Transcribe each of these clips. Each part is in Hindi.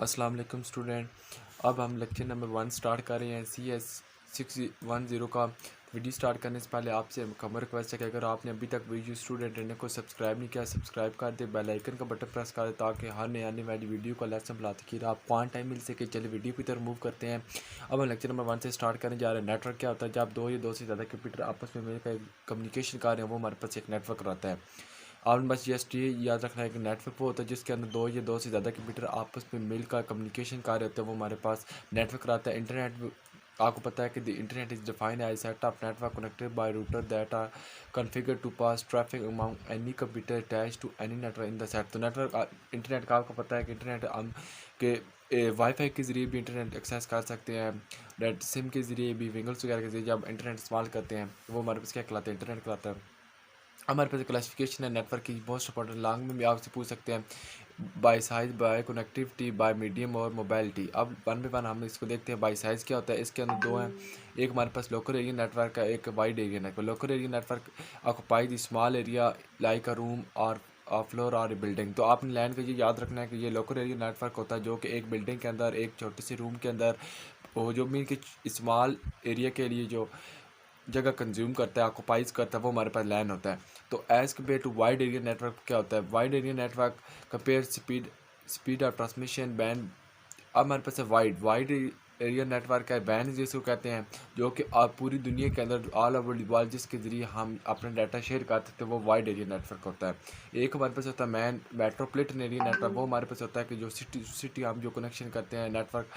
अस्सलाम वालेकुम स्टूडेंट। अब हम लेक्चर नंबर 1 स्टार्ट कर रहे हैं। CS610 का वीडियो स्टार्ट करने से पहले आपसे कमर रिक्वेस्ट है कि अगर आपने अभी तक वीडियो स्टूडेंट चैनल को सब्सक्राइब नहीं किया, सब्सक्राइब कर दे, बेल आइकन का बटन प्रेस कर दे ताकि हर नए आने वाली वीडियो का लेसन बुलाते कि आपको ऑन टाइम मिल सके। चलिए वीडियो की तरफ मूव करते हैं। अब हम लेक्चर नंबर 1 से स्टार्ट करने जा रहे हैं। नेटवर्क क्या होता है? जब दो या दो से ज़्यादा कंप्यूटर आपस में मिलकर कम्युनिकेशन कर रहे हैं, वो हमारे पास एक नेटवर्क रहता है। आपने बस जस्ट ये याद रखना है कि नेटवर्क वो होता है जिसके अंदर दो या दो से ज़्यादा कंप्यूटर आपस में मिलकर कम्युनिकेशन कर रहे होते हैं, वो हमारे पास नेटवर्क रहता है। इंटरनेट आपको पता है कि the internet is defined as set of network connected by router that are configured to pass traffic among any computer attach to any network in the set. तो नेटवर्क इंटरनेट का आपको पता है कि इंटरनेट हम के वाईफाई के ज़रिए भी इंटरनेट एक्सेस कर सकते हैं, नेट सिम के ज़रिए भी, विंगल्स वगैरह के ज़रिए जब इंटरनेट इस्तेमाल करते हैं वो हमारे पास क्या कहलाता है? इंटरनेट कहलाता है। हमारे पास क्लासिफिकेशन है नेटवर्क की मोस्ट इंपॉर्टेंट लॉन्ग में भी आपसे पूछ सकते हैं by size, by connectivity, by medium और मोबाइलिटी। अब वन बाय वन हम इसको देखते हैं। बाय साइज क्या होता है? इसके अंदर दो हैं, एक हमारे पास लोकल एरिया नेटवर्क है, एक wide area network. Local area network occupy the small area like a room और फ्लोर और बिल्डिंग। तो आपने लैंड का ये याद रखना है कि ये लोकल एरिया नेटवर्क होता है जो कि एक बिल्डिंग के अंदर, एक छोटे से रूम के अंदर, वो जो मीन कि स्मॉल एरिया के लिए जो जगह कंज्यूम करता है, ऑक्यूपाइज करता है, वो हमारे पास लैन होता है। तो as compare to wide area network क्या होता है? Wide area network compare speed of transmission band. अब हमारे पास है वाइड एरिया नेटवर्क है, बैंड जिसको कहते हैं, जो कि आप पूरी दुनिया के अंदर ऑल ओवर द वर्ल्ड जिसके ज़रिए हम अपना डाटा शेयर कर सकते हैं, वो वाइड एरिया नेटवर्क होता है। एक हमारे पास होता है मेट्रोपॉलिटन एरिया नेटवर्क। वो हमारे पास होता है कि जो सिटी हम जो कनेक्शन करते हैं नेटवर्क,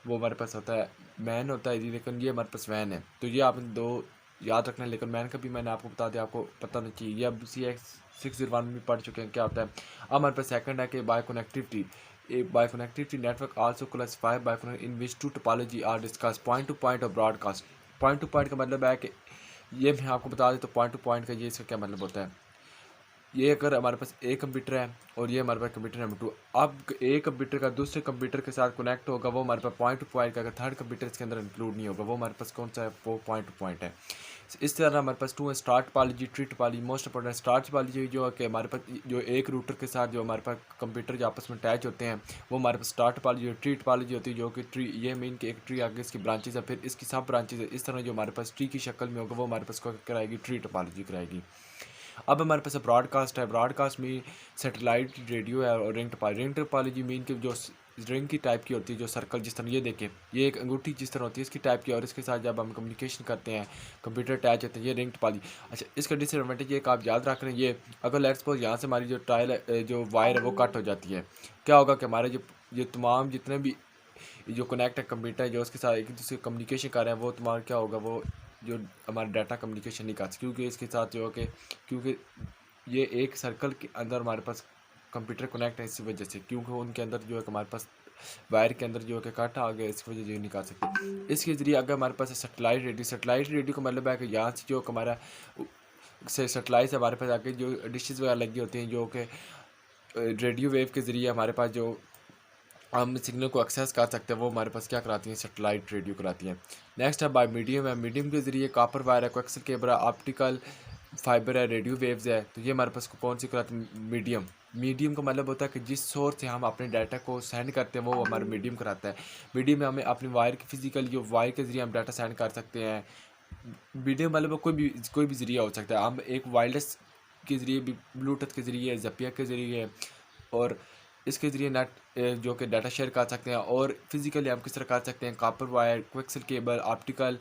वो हमारे पास होता है मैन होता है, लेकिन ये हमारे पास वैन है। तो ये आपने दो याद रखना है, लेकिन मैन का भी मैंने आपको बता दिया, आपको पता नहीं चाहिए। ये अब CS601 में पढ़ चुके हैं क्या होता है। अब हमारे पास सेकंड है कि बाय कनेक्टिविटी। एक by connectivity network also classified by in which two topology are discuss point to point और ब्रॉडकास्ट। पॉइंट टू पॉइंट का मतलब है कि ये मैं आपको बता दें तो पॉइंट टू पॉइंट का ये इसका क्या मतलब होता है। ये अगर हमारे पास एक कंप्यूटर है और ये हमारे पास कंप्यूटर नंबर 2, अब एक कंप्यूटर का दूसरे कंप्यूटर के साथ कनेक्ट होगा, वो हमारे पास पॉइंट टू पॉइंट का। अगर थर्ड कंप्यूटर इसके अंदर इंक्लूड नहीं होगा, वो हमारे पास कौन सा है? वो पॉइंट टू पॉइंट है। इस तरह हमारे पास टू है start topology, tree topology. Most important start topology जो है कि हमारे पास जो एक रूटर के साथ जो हमारे पास कंप्यूटर जो आपस में अटैच होते हैं, वो हमारे पास स्टार्ट टोपोलॉजी। ट्री टोपोलॉजी होती है जो कि ट्री, ये मीन कि एक ट्री आगे इसकी ब्रांचेज है, फिर इसकी सब ब्रांचेज है। इस तरह जो हमारे पास ट्री की शक्ल में होगा, वो हमारे पास क्या कराएगी? ट्री टोपोलॉजी कराएगी। अब हमारे पास ब्रॉडकास्ट है। ब्रॉडकास्ट में सैटेलाइट रेडियो है और ring topology. Ring topology mean कि जो रिंग की टाइप की होती है, जो सर्कल जिस तरह, ये देखें, ये एक अंगूठी जिस तरह होती है इसकी टाइप की, और इसके साथ जब हम कम्युनिकेशन करते हैं कंप्यूटर अटैच होते हैं, ये रिंग टोपोलॉजी। अच्छा, इसका डिसएडवांटेज ये कि आप याद रख रहे हैं, ये अगर लेट्स सपोज यहाँ से हमारी जो जो वायर है वो कट हो जाती है, क्या होगा कि हमारे जो ये तमाम जितने भी जो कनेक्ट है कंप्यूटर जो उसके साथ एक दूसरे कम्युनिकेशन कर रहे हैं, वो तुम्हारा क्या होगा? वो जो हमारा डाटा कम्युनिकेशन नहीं कर सकते, क्योंकि इसके साथ जो है कि क्योंकि ये एक सर्कल के अंदर हमारे पास कंप्यूटर कनेक्ट है, इसी वजह से, क्योंकि उनके अंदर जो है हमारे पास वायर के अंदर जो है कि कट आ गया, इस वजह से नहीं कर सकते। इसके ज़रिए अगर हमारे पास सैटेलाइट रेडियो का मतलब है कि यहाँ से जो हमारा से सैटेलाइट से हमारे पास आके जो डिशेज़ वगैरह लगी होती हैं, जो कि रेडियो वेव के ज़रिए हमारे पास जो हम सिग्नल को एक्सेस कर सकते हैं, वो हमारे पास क्या कराती हैं? सैटेलाइट रेडियो कराती हैं। नेक्स्ट है बाय मीडियम है। मीडियम के ज़रिए कॉपर वायर है, कोएक्सियल केबल है, ऑप्टिकल फाइबर है, रेडियो वेव्स है। तो ये हमारे पास कौन सी कराती है? मीडियम। मीडियम का मतलब होता है कि जिस सोर्स से हम अपने डाटा को सेंड करते हैं, वो हमारा मीडियम कराता है। मीडियम में हमें अपनी वायर की फिजिकल जो वायर के ज़रिए हम डाटा सेंड कर सकते हैं। मीडियम मतलब कोई भी ज़रिया हो सकता है। हम एक वायरलेस के ज़रिए भी, ब्लूटूथ के ज़रिए, ज़पिया के ज़रिए, और इसके ज़रिए जो कि डाटा शेयर कर सकते हैं। और फिज़िकली हम किस तरह कर सकते हैं? Copper wire, coaxial cable, optical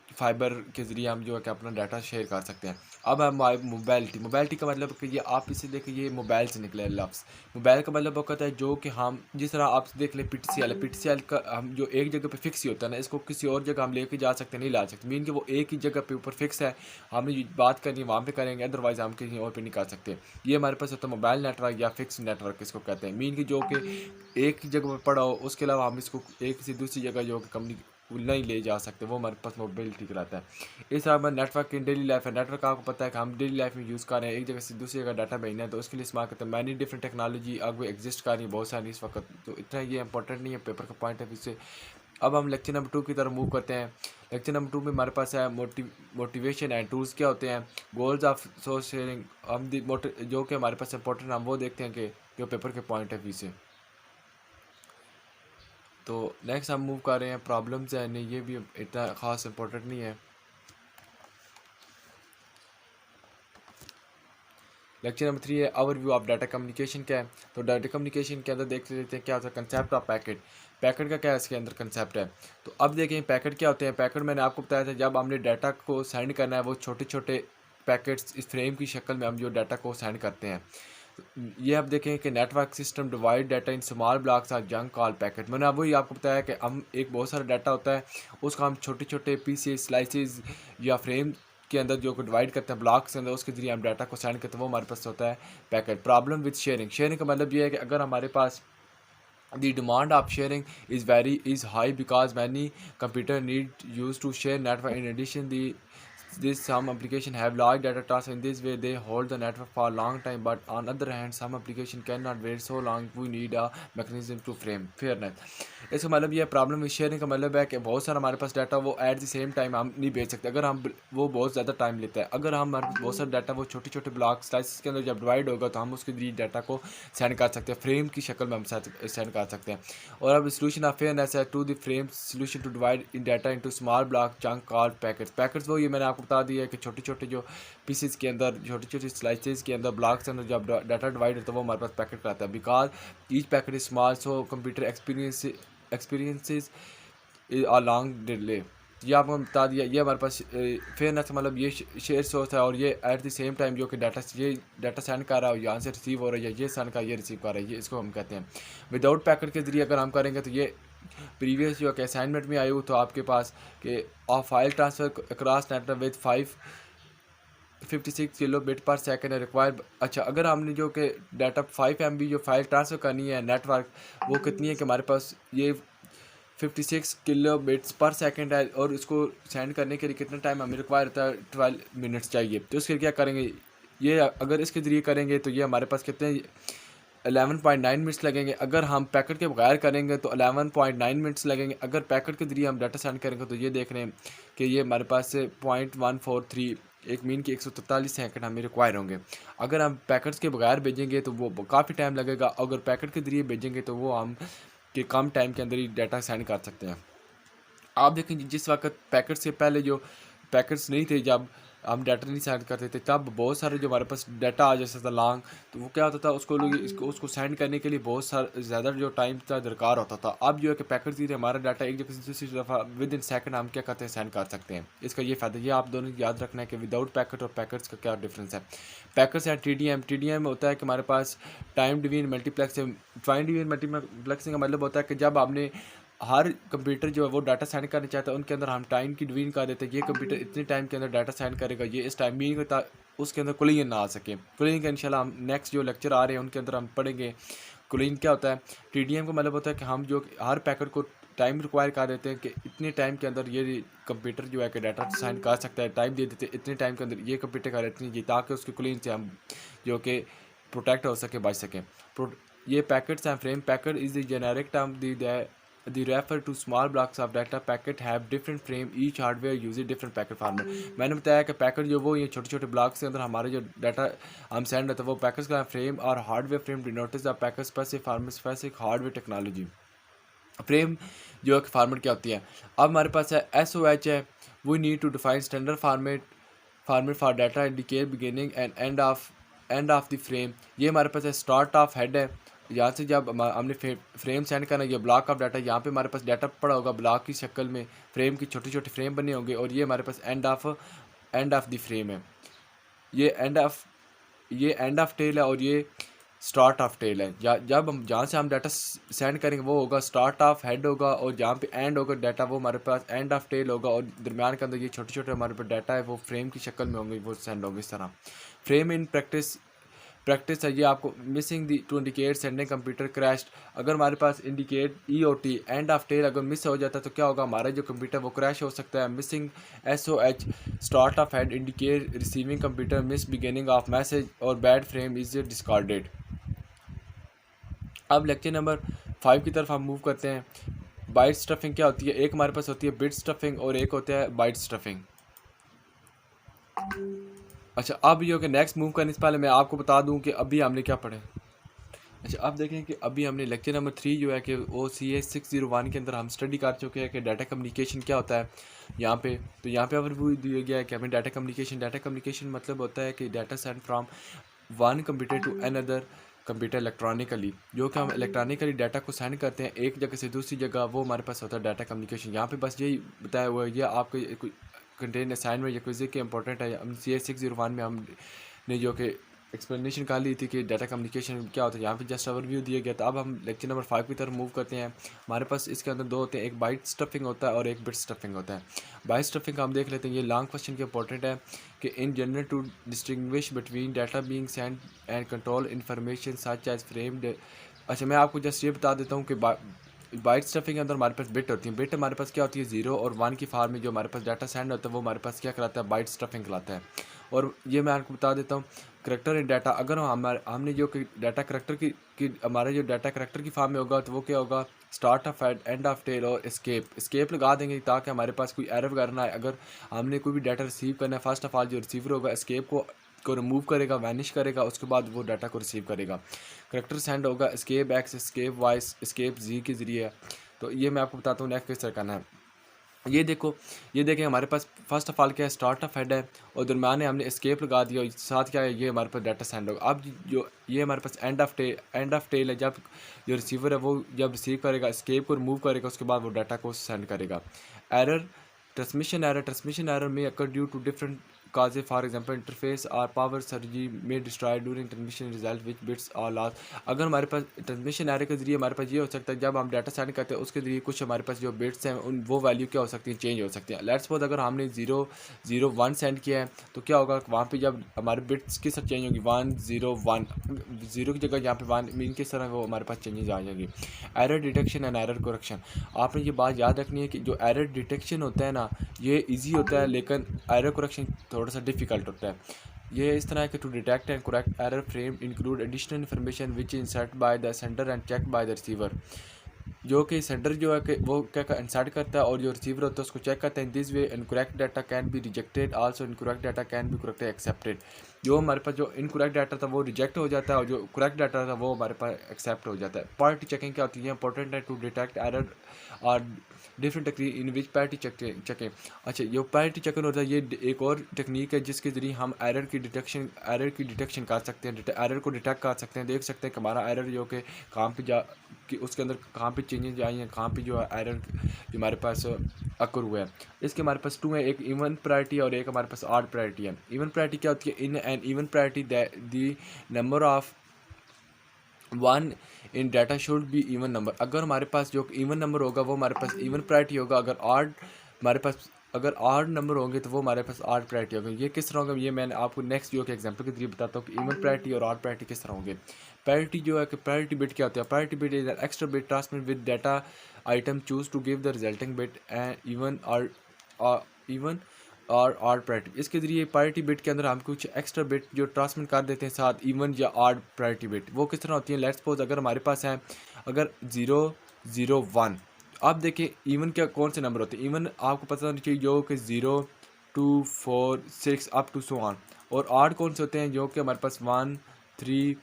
fibre के ज़रिए हम जो है कि अपना डाटा शेयर कर सकते हैं। अब हम मोबाइलिटी का मतलब कि ये आप इसे देखिए, ये मोबाइल से निकले लफ्ज़। मोबाइल का मतलब वो कहता है जो कि हम जिस तरह आप देख लें PTCL है, PTCL का हम जो एक जगह पे फिक्स ही होता है ना, इसको किसी और जगह हम लेके जा सकते हैं, नहीं ला सकते। मीन कि वो एक ही जगह पे ऊपर फिक्स है, हमने जो बात करनी है वहाँ पे करेंगे, अदरवाइज़ हम कहीं और पे नहीं कर सकते। ये हमारे पास होता है मोबाइल नेटवर्क या फिक्स नेटवर्क इसको कहते हैं। मीन कि जो कि एक ही जगह पर पड़ा हो, उसके अलावा हम इसको एक से दूसरी जगह जो कि नहीं ले जा सकते, वो हमारे पास मोबिलिटी कराता है। इस तरह हमारे नेटवर्क इन डेली लाइफ है। नेटवर्क आपको पता है कि हम डेली लाइफ में यूज़ कर रहे हैं, एक जगह से दूसरी जगह डाटा भेजना है, तो उसके लिए इस्तेमाल करते हैं। मैनी डिफरेंट टेक्नोलॉजी अब एग्जिस्ट कर रही है, बहुत सारी इस वक्त, तो इतना ये इंपॉर्टेंट नहीं है पेपर का पॉइंट ऑफ व्यू से। अब हम लेक्चर नंबर 2 की तरफ मूव करते हैं। लेक्चर नंबर 2 में हमारे पास है मोटिवेशन एंड टूल्स क्या होते हैं, गोल्स ऑफ सोर्स शेयरिंग। हम जो कि हमारे पास इंपॉर्टेंट हम वो देखते हैं कि जो पेपर के पॉइंट ऑफ व्यू से। तो नेक्स्ट हम मूव कर रहे हैं प्रॉब्लम्स है, नहीं ये भी इतना ख़ास इंपॉर्टेंट नहीं है। लेक्चर नंबर 3 है ओवरव्यू ऑफ डाटा कम्युनिकेशन। क्या है? तो डाटा कम्युनिकेशन के अंदर देख लेते हैं क्या होता है कंसेप्ट ऑफ पैकेट। पैकेट का क्या है इसके अंदर कंसेप्ट है। तो अब देखें पैकेट क्या होते हैं। पैकेट मैंने आपको बताया था जब हमने डाटा को सेंड करना है वो छोटे छोटे पैकेट्स इस फ्रेम की शक्ल में हम जो डाटा को सेंड करते हैं। ये आप देखें कि network system divide data in small blocks or chunk call packet. मैंने अब वही आपको बताया कि हम एक बहुत सारा डाटा होता है उसका हम छोटे छोटे पीसेस स्लाइसेस या फ्रेम के अंदर जो को डिवाइड करते हैं ब्लॉक्स के अंदर उसके जरिए हम डाटा को सेंड करते हैं, वो हमारे पास होता है packet. Problem with sharing. Sharing का मतलब ये है कि अगर हमारे पास the demand of sharing is high because many computer need use to share network. In addition, some application have large data transfer. In this way they hold the network for a long time, but on other hand some application cannot wait so long. We need a mechanism to frame fairness. इसका मतलब ये प्रॉब्लम विद शेयरिंग का मतलब है कि बहुत सारा हमारे पास डाटा वो एट द सेम टाइम हम नहीं भेज सकते। अगर हम वो बहुत ज़्यादा टाइम लेता है। अगर हम बहुत सारा डाटा वो छोटे छोटे ब्लॉक स्लाइसेस के अंदर जब डिवाइड होगा तो हम उसके जरिए डाटा को सेंड कर सकते हैं, फ्रेम की शक्ल में हम सेंड कर सकते हैं। और अब सोल्यूशन ऑफ फेयरनेस है to the frame solution to divide in data into small block chunk called packets. Packets वो ये मैंने आपको बता दिया है कि छोटे छोटे जो पीसेस के अंदर छोटे छोटे स्लाइसेस के अंदर ब्लॉक्स के अंदर जब डाटा डिवाइड होता है वो हमारे पास पैकेट कराता है। Because each packet is small so computer experiences a long delay. ये आपको बता दिया। ये हमारे पास फेयरनेस मतलब ये शेयर सोर्स है और ये एट द सेम टाइम जो कि ये डाटा सेंड कर रहा है यहाँ से रिसीव हो रहा है, ये सेंड कर ये रिसीव कर रहा है, ये इसको हम कहते हैं। विदाउट पैकेट के जरिए अगर हम करेंगे तो ये प्रीवियस जो कि असाइनमेंट में आई हो तो आपके पास कि file transfer across network with 56 kilo bit पर सेकेंड है रिक्वायर। अच्छा, अगर हमने जो कि डाटा 5 MB जो फाइल ट्रांसफ़र करनी है नेटवर्क वो कितनी है कि हमारे पास ये 56 किलो बिट्स पर सेकंड है और इसको सेंड करने के लिए कितना टाइम हमें रिक्वायर होता है 12 मिनट्स चाहिए। तो उसके लिए क्या करेंगे, ये अगर इसके ज़रिए करेंगे तो ये हमारे पास कितने 11.9 मिनट्स लगेंगे। अगर हम पैकेट के बगैर करेंगे तो 11.9 मिनट्स लगेंगे। अगर पैकेट के जरिए हम डाटा सेंड करेंगे तो ये देख रहे हैं कि ये हमारे पास से 0.143 एक मीन के 143 सेकंड हमें रिक्वायर होंगे। अगर हम पैकेट्स के बगैर भेजेंगे तो वो काफ़ी टाइम लगेगा। अगर पैकेट के जरिए भेजेंगे तो वो हम कि कम टाइम के अंदर ही डाटा सेंड कर सकते हैं। आप देखें जिस वक्त पैकेट से पहले जो पैकेट्स नहीं थे जब हम डाटा नहीं सेंड करते थे तब बहुत सारे जो हमारे पास डाटा आ जाता था लॉन्ग, तो वो क्या होता था उसको सेंड करने के लिए बहुत सारा ज़्यादा जो टाइम था दरकार होता था। अब जो है कि पैकेट से हमारा डाटा एक जगह से दूसरी दफ़ा विद इन सेकंड हम क्या करते हैं सेंड कर सकते हैं। इसका ये फ़ायदा ये आप दोनों याद रखना है कि विदाउट पैकेट और पैकेट्स का क्या डिफरेंस है। पैकेट्स हैं TDM होता है कि हमारे पास time division multiplexing. Time division multiplexing का मतलब होता है कि जब आपने हर कंप्यूटर जो है वो डाटा सेंड करना चाहता है उनके अंदर हम टाइम की डिवीजन कर देते हैं। ये कंप्यूटर इतने टाइम के अंदर डाटा सेंड करेगा, ये इस टाइम मीन होता उसके अंदर कुलियन ना आ सके। कुलियन का इंशाल्लाह हम नेक्स्ट जो लेक्चर आ रहे हैं उनके अंदर हम पढ़ेंगे कुलियन क्या होता है। TDM का मतलब होता है कि हम जो हर पैकेट को टाइम रिक्वायर कर देते हैं कि इतने टाइम के अंदर ये कंप्यूटर जो है कि डाटा सेंड कर सकता है। टाइम दे देते हैं इतने टाइम के अंदर ये कंप्यूटर कर देते हैं ताकि उसके कुलियन से हम जो कि प्रोटेक्ट हो सके, बच सकें। ये पैकेट्स हैं frame. Packet is the generic term the refer to small blocks of data. Packet have different frame, each hardware uses different packet format। मैंने बताया कि पैकेट जो वो ये छोटे छोटे ब्लॉक्स के अंदर हमारे जो डाटा हम सेंड होता है वो पैकेट्स का फ्रेम और hardware frame denotes the packet specific format specific hardware technology. Frame जो है फॉर्मेट क्या होती है। अब हमारे पास है SOH है, we need to define standard format for data indicate beginning and end of the frame. ये हमारे पास है स्टार्ट ऑफ हेड है, यहाँ से जब हमने फ्रेम सेंड करना ये ब्लॉक ऑफ डाटा, यहाँ पे हमारे पास डाटा पड़ा होगा ब्लॉक की शक्ल में, फ्रेम की छोटे छोटे फ्रेम बने होंगे और ये हमारे पास एंड ऑफ द फ्रेम है। ये एंड ऑफ टेल है और ये स्टार्ट ऑफ टेल है। जब हम जहाँ से हम डाटा सेंड करेंगे वो होगा स्टार्ट ऑफ हेड होगा और जहाँ पे एंड होगा डाटा वो हमारे पास एंड ऑफ टेल होगा और दरमियान के अंदर ये छोटे छोटे हमारे पास डाटा है वो फ्रेम की शक्ल में होंगे, वो सेंड होंगे इस तरह। फ्रेम इन प्रैक्टिस है ये आपको मिसिंग दी to indicate sending computer crashed. अगर हमारे पास indicate EOT end of tail अगर मिस हो जाता है तो क्या होगा, हमारा जो कंप्यूटर वो क्रैश हो सकता है। Missing SOH start of head indicate receiving computer miss beginning of message और बैड फ्रेम इज डिस्कार्डेड। अब लेक्चर नंबर 5 की तरफ हम मूव करते हैं। बाइट स्टफिंग क्या होती है, एक हमारे पास होती है बिट स्टफिंग और एक होता है बाइट स्टफिंग। अच्छा, अब ये कि नेक्स्ट मूव करने से पहले मैं आपको बता दूं कि अभी हमने क्या पढ़े। अच्छा, अब देखें कि अभी हमने लेक्चर नंबर 3 जो है कि OCS 601 के अंदर हम स्टडी कर चुके हैं कि डाटा कम्युनिकेशन क्या होता है यहाँ पे। तो यहाँ पे ओवरव्यू दिया गया है कि हमें डाटा कम्युनिकेशन मतलब होता है कि data send from one computer to another computer electronically, जो कि हम इलेक्ट्रॉनिकली डाटा को सेंड करते हैं एक जगह से दूसरी जगह, वो हमारे पास होता है डाटा कम्युनिकेशन। यहाँ पे बस यही बताया हुआ है, ये आपको कंटेन असाइनमेंट या क्विज़ के इंपॉर्टेंट है। हम CS 601 में हमने जो कि एक्सप्लेनेशन कर ली थी कि डाटा कम्युनिकेशन क्या होता है, यहाँ पे जस्ट ओवरव्यू दिया गया था। अब हम लेक्चर नंबर 5 की तरफ मूव करते हैं। हमारे पास इसके अंदर दो होते हैं, एक बाइट स्टफिंग होता है और एक बिट स्टफिंग होता है। बाइट स्टफिंग का हम देख लेते हैं, ये लॉन्ग क्वेश्चन के इंपॉर्टेंट है कि in general to distinguish between data being send and control information such as framed. अच्छा, मैं आपको जस्ट ये बता देता हूँ कि बाइट स्टफिंग के अंदर हमारे पास बिट होती है। बिट हमारे पास क्या होती है, 0 और 1 की फॉर्म में जो हमारे पास डाटा सेंड होता है वो हमारे पास क्या कराता है, बाइट स्टफिंग कराता है। और ये मैं आपको बता देता हूँ, करेक्टर इन डाटा, अगर हमने जो कि डाटा करेक्टर की हमारा जो डाटा करेक्टर की फॉर्म में होगा तो वो क्या होगा, start of end of tail और एस्केप लगा देंगे ताकि हमारे पास कोई एरर वगैरह ना आए। अगर हमने कोई भी डाटा रिसीव करना है, फर्स्ट ऑफ ऑल जो रिसीवर होगा एस्केप को रिमूव करेगा, वैनिश करेगा, उसके बाद वो डाटा को रिसीव करेगा। करेक्टर सेंड होगा escape X, escape Y, escape G के ज़रिए। तो ये मैं आपको बताता हूँ नेक्स्ट किस तरह करना है। ये देखो, ये देखें हमारे पास फर्स्ट ऑफ ऑल क्या है, स्टार्ट ऑफ हेड है और दरम्यान हमने एस्केप लगा दिया और साथ क्या है, ये हमारे पास डाटा सेंड होगा। अब जो ये हमारे पास एंड ऑफ टेल है, जब जो रिसीवर है वो जब रिसीव करेगा, एस्केप को रिमूव करेगा, उसके बाद वो डाटा को सेंड करेगा। एरर, ट्रांसमिशन एरर में occur due to different causes, for example interface or power surge may destroy during transmission result which bits are lost। अगर हमारे पास ट्रांसमिशन एरर के जरिए हमारे पास ये हो सकता है, जब हम डाटा सेंड करते हैं उसके जरिए कुछ हमारे पास जो बिट्स हैं उन वो वैल्यू क्या हो सकती है, चेंज हो सकती है। लेट्स सपोज अगर हमने 001 सेंड किया है तो क्या होगा, वहाँ पे जब हमारे बिट्स की सब चेंज होंगी, 101 0 की जगह यहाँ पे 1 मीन किस तरह वो हमारे पास चेंजेस आ जाएंगी। Error detection and error correction, आपने ये बात याद रखनी है कि जो एरर डिटेक्शन होता है ना, ये ईजी होता है, लेकिन एरर करेक्शन थोड़ा सा डिफ़िकल्ट होता है। ये इस तरह है कि to detect and correct error frame include additional information which insert by the sender and check by the receiver. जो कि सेंडर जो है कि वो क्या इंसर्ट करता है और जो रिसीवर होता है उसको चेक करता है। In this way incorrect data can be rejected, also incorrect data can be correctly accepted. जो हमारे पास जो इनकरेक्ट डाटा था वो रिजेक्ट हो जाता है और जो करेक्ट डाटा था वो हमारे पास एक्सेप्ट हो जाता है। पैरिटी चेकिंग क्या होती है, इंपॉर्टेंट है टू डिटेक्ट एरर और different technique in which parity checking. अच्छा, ये पैरिटी चेकिंग होता है, ये एक और टेक्निक है जिसके ज़रिए हम एरर की डिटेक्शन कर सकते हैं, एरर को डिटेक्ट कर सकते हैं, देख सकते हैं कि हमारा एरर जो कि कहाँ पे जा कि उसके अंदर कहाँ पे चेंजेस आई हैं, कहाँ पे जो है एरर जो हमारे पास अकर हुआ है। इसके हमारे पास 2 है, एक इवन प्रायोरिटी और एक हमारे पास ऑड प्रायोरिटी है। इवन प्रायोरिटी क्या होती है, in an even priority the number of 1 in data should be even number. अगर हमारे पास जो इवन नंबर होगा वो हमारे पास इवन प्रायोरिटी होगा, अगर ऑड नंबर होंगे तो वो हमारे पास ऑड प्रायोरिटी होगा। ये किस तरह होगा, ये मैंने आपको नेक्स्ट जो कि एग्जांपल के जरिए बताता हूँ कि इवन प्रायोरिटी और ऑड प्रायोरिटी किस तरह होंगे। प्रायोरिटी जो है कि प्रायोरिटी बिट क्या होता है, priority bit is an extra bit transmit with data item choose to give the resulting bit and even और ऑड प्रायोरिटी। इसके ज़रिए प्रायोरिटी बिट के अंदर हम कुछ एक्स्ट्रा बिट जो ट्रांसमिट कर देते हैं साथ इवन या ऑड प्रायोरिटी बिट। वो किस तरह होती है, लेट्स सपोज अगर हमारे पास है अगर 001, आप देखिए इवन क्या कौन से नंबर होते हैं, इवन आपको पता होना चाहिए जो कि 0 2 4 6 अप टू सो ऑन। और ऑड कौन से होते हैं, जो कि हमारे पास 1 3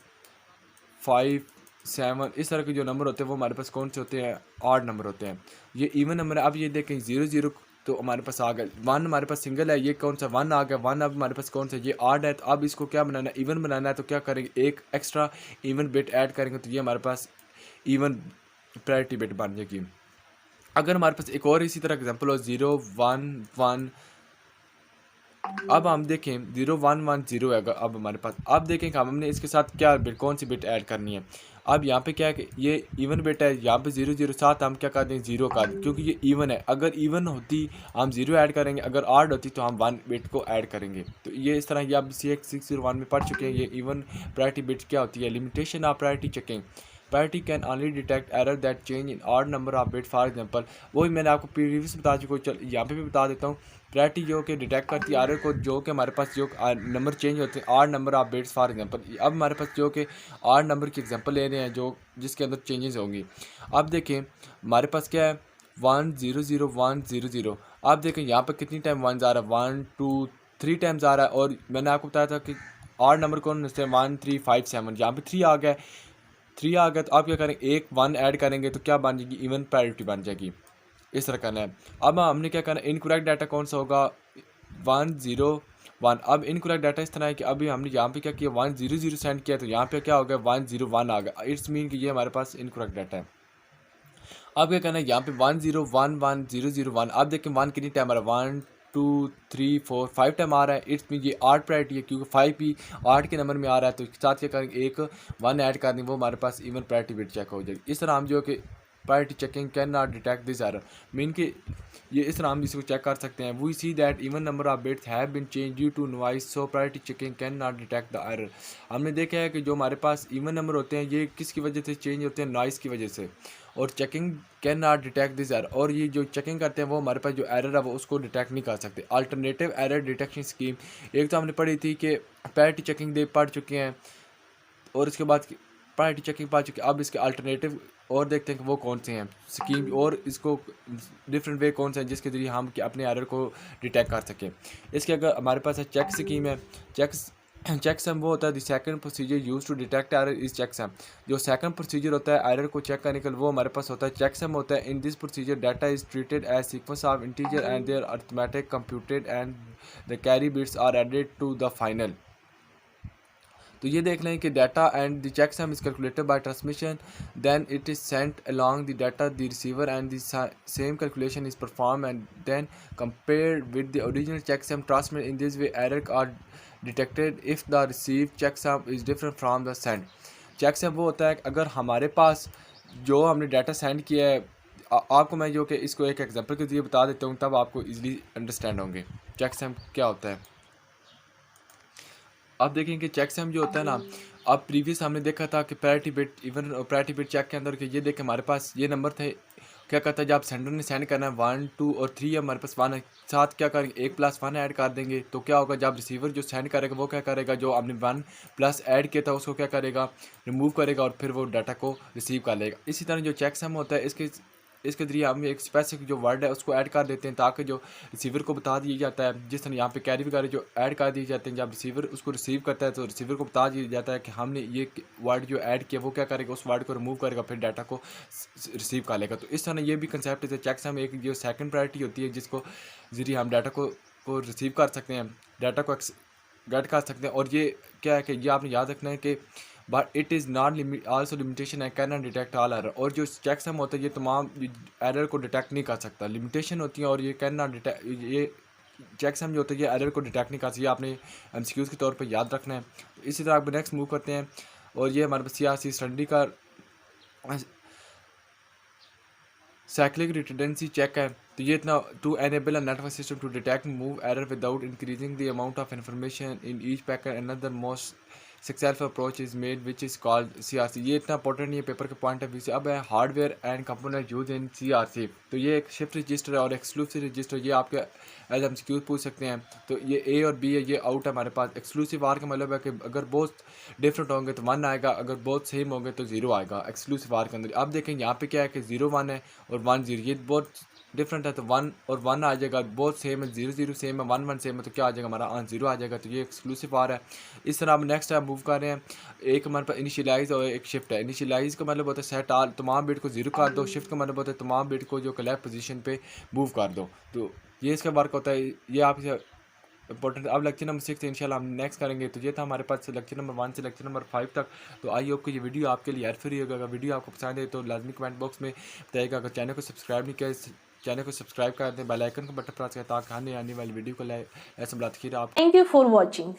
5 7 इस तरह के जो नंबर होते हैं वो हमारे पास कौन से होते हैं, ऑड नंबर होते हैं। ये इवन नंबर है। अब ये देखें 0 तो हमारे पास आ गया, 1 हमारे पास सिंगल है, ये कौन सा 1 आ गया, 1 अब हमारे पास कौन सा ये ऑड है। तो अब इसको क्या बनाना है, इवन बनाना है, तो क्या करेंगे, एक एक्स्ट्रा इवन बिट ऐड करेंगे तो ये हमारे पास इवन प्रायोरिटी बिट बन जाएगी। अगर हमारे पास एक और इसी तरह एग्जांपल हो 0 1 1, अब हम देखें 0 1 1 0 है अब हमारे पास। अब देखें कि हमने इसके साथ क्या बिट कौन सी बिट ऐड करनी है। अब यहाँ पे क्या है कि ये इवन बिट है, यहाँ पे 0 0 साथ हम क्या कर दें, 0 कर दें, क्योंकि ये इवन है। अगर इवन होती हम 0 ऐड करेंगे, अगर ऑड होती तो हम 1 बिट को ऐड करेंगे। तो ये इस तरह ये आप CX 601 में पढ़ चुके हैं। ये इवन प्रायोरिटी बिट क्या होती है, limitation of priority checking, priority can only detect error that change in odd number of bit. For example वही मैंने आपको प्रीवियस बता चुका हूँ, चल यहाँ पे भी बता देता हूँ। प्रायोरिटी जो कि डिटेक्ट करती है एरर को जो कि हमारे पास जो नंबर चेंज होते हैं, odd number of bits. For example अब हमारे पास जो कि ऑड नंबर की एग्जांपल ले रहे हैं जो जिसके अंदर चेंजेस होंगी। अब देखें हमारे पास क्या है 1 0 0 1 0 0। आप देखें यहाँ पर कितनी टाइम 1 आ रहा है, 1 2 3 टाइम्स आ रहा है। और मैंने आपको बताया था कि ऑड नंबर कौन से 1 3 5 7, यहाँ पे 3 आ गया है। 3 आ गया तो आप क्या करेंगे, एक 1 ऐड करेंगे तो क्या बन जाएगी, इवन पैरिटी बन जाएगी। इस तरह करना है। अब हमने क्या करना है, इनकरेक्ट डाटा कौन सा होगा, 101। अब इनकरेक्ट डाटा इस तरह है कि अभी हमने यहाँ पे क्या किया, 100 सेंड किया तो यहाँ पे क्या हो गया, 101 आ गया। इट्स मीन कि ये हमारे पास इनकरेक्ट डाटा है। अब क्या करना है, यहाँ पे 1011001। अब देखें 1 कितनी टाइम आ रहा है, 1 2 3 4 5 टाइम आ रहा है। इट्स मीन ये 8 प्रायोरिटी है क्योंकि 5 भी 8 के नंबर में आ रहा है, तो साथ क्या करेंगे, एक 1 ऐड कर देंगे, वो हमारे पास इवन प्रायोरिटी बिट चेक हो जाएगी। इस तरह हम जो कि priority checking can not detect this error, mean कि ये इस तरह हम इसको चेक कर सकते हैं। We see that even number of bits have been change due to noise, so priority checking can not detect the error. हमने देखा है कि जो हमारे पास इवन नंबर होते हैं ये किसकी वजह से चेंज होते हैं, नॉइस की वजह से, और checking can not detect this error. और ये जो चेकिंग करते हैं वो हमारे पास जो एरर है वो उसको डिटेक्ट नहीं कर सकते। अल्टरनेटिव एरर डिटेक्शन स्कीम, एक तो हमने पढ़ी थी कि पैरिटी चेकिंग दे पढ़ चुके हैं, और इसके बाद पैरिटी चेकिंग पढ़ चुके हैं। अब इसके अल्टरनेटिव और देखते हैं कि वो कौन से हैं स्कीम, और इसको डिफरेंट वे कौन से हैं जिसके ज़रिए हम अपने एरर को डिटेक्ट कर सकें। इसके अगर हमारे पास है चेक स्कीम है, चेकसम वो होता है the second procedure use to detect error is checksum. जो सेकंड प्रोसीजर होता है एरर को चेक करने के लिए वो हमारे पास होता है चेकसम होता है। In this procedure data is treated as sequence of integer and their arithmetic computed and the carry bits are added to the final. तो ये देख लें कि data and the checksum is calculated by transmission, then it is sent along the data the receiver and the same calculation is perform and then compared with the original checksum transmit. In this way error are detected if the receive checksum is different from the send. Checksum वो होता है कि अगर हमारे पास जो हमने डाटा सेंड किया है, आपको मैं जो कि इसको एक एग्जांपल के जरिए बता देता हूँ तब आपको इजीली अंडरस्टैंड होंगे चेकसम क्या होता है। अब देखें कि चेकसम जो होता है ना, अब प्रीवियस हमने देखा था कि priority bit, even priority bit check के अंदर कि ये देखें हमारे पास ये नंबर थे, क्या करता है जब सेंडर ने सेंड करना है 1 2 और 3 है, हमारे पास 1 है, साथ क्या करेंगे 1 + 1 ऐड कर देंगे, तो क्या होगा जब रिसीवर जो सेंड करेगा वो क्या करेगा, जो हमने 1 + ऐड किया था उसको क्या करेगा, रिमूव करेगा और फिर वो डाटा को रिसीव कर लेगा। इसी तरह जो चेकसम होता है इसके जरिए हम एक स्पेसिफिक जो वर्ड है उसको ऐड कर देते हैं ताकि जो रिसीवर को बता दिया जाता है, जिस तरह यहाँ पे कैरी वगैरह जो ऐड कर दिए जाते हैं, जब रिसीवर उसको रिसीव करता है तो रिसीवर को बता दिया जाता है कि हमने ये वर्ड जो ऐड किया वो क्या करेगा, उस वर्ड को रिमूव करेगा फिर डाटा को रिसीव कर लेगा। तो इस तरह ये भी कंसेप्ट है चेकसम, एक जो सेकंड प्रायोरिटी होती है जिसको जरिए हम डाटा को रिसीव कर सकते हैं, डाटा को गेट कर सकते हैं। और ये क्या है कि ये आपने याद रखना है कि but it is not also limitation है, can not detect all error. और जो चेकसम होता है ये तमाम एरर को डिटेक्ट नहीं कर सकता, लिमिटेशन होती है, और ये कैन नॉट डिटेक्ट, ये चेकसम जो होता है ये एरर को डिटेक्ट नहीं कर सकती, ये आपने एमसीक्यूज़ के तौर पर याद रखना है। इसी तरह आप नेक्स्ट मूव करते हैं, और ये हमारे पास सीआरसी स्टडी का साइक्लिक रिडंडेंसी चेक है। तो ये इतना to enable a network system to detect move error without increasing the amount of information in each packet, another most successful approach is made which is called CRC. ये इतना इंपॉर्टेंट नहीं है पेपर के पॉइंट ऑफ व्यू से। अब है hardware and component use in CRC. तो ये एक शिफ्ट रजिस्टर है और एक्सक्लूसिव रजिस्टर, ये आपके एज हम सिक्योर पूछ सकते हैं। तो ये ए और बी है, ये आउट है हमारे पास। एक्सक्लूसिव आर का मतलब है कि अगर बहुत डिफरेंट होंगे तो 1 आएगा, अगर बहुत सेम होंगे तो 0 आएगा एक्सक्लूसिव आर के अंदर। अब देखें यहाँ पे क्या है कि 0 1 है और 1 0, ये बहुत डिफरेंट है तो 1 और 1 आ जाएगा, बहुत सेम है, 0 0 सेम है, 1 1 सेम है, तो क्या आ जाएगा हमारा 0 आ जाएगा। तो ये एक्सक्लूसिव आर है। इस तरह हम नेक्स्ट टाइम मूव कर रहे हैं, एक हमारे पास इनिशियलाइज और एक शिफ्ट है। इनिशियलाइज का मतलब होता है सेट आल, तमाम बिट को 0 कर दो, शिफ्ट का मतलब होता है तमाम बिट को जो कलेक्ट पोजीशन पे मूव कर दो। तो ये इसका वर्क होता है, ये आपसे इंपॉर्टेंट। अब लेक्चर नंबर 6 इंशाल्लाह हम नेक्स्ट करेंगे। तो ये था हमारे पास लेक्चर नंबर 1 से लेक्चर नंबर 5 तक। तो आई होप कि ये वीडियो आपके लिए हेल्पफुल होगा। अगर वीडियो आपको पसंद है तो लाजमी कमेंट बॉक्स में बताइएगा। अगर चैनल को सब्सक्राइब नहीं किया, चैनल को सब्सक्राइब कर दें, बेल आइकन को बटन प्रेस करें ताकि आने वाली वीडियो को ऐसे आप। Thank you for watching.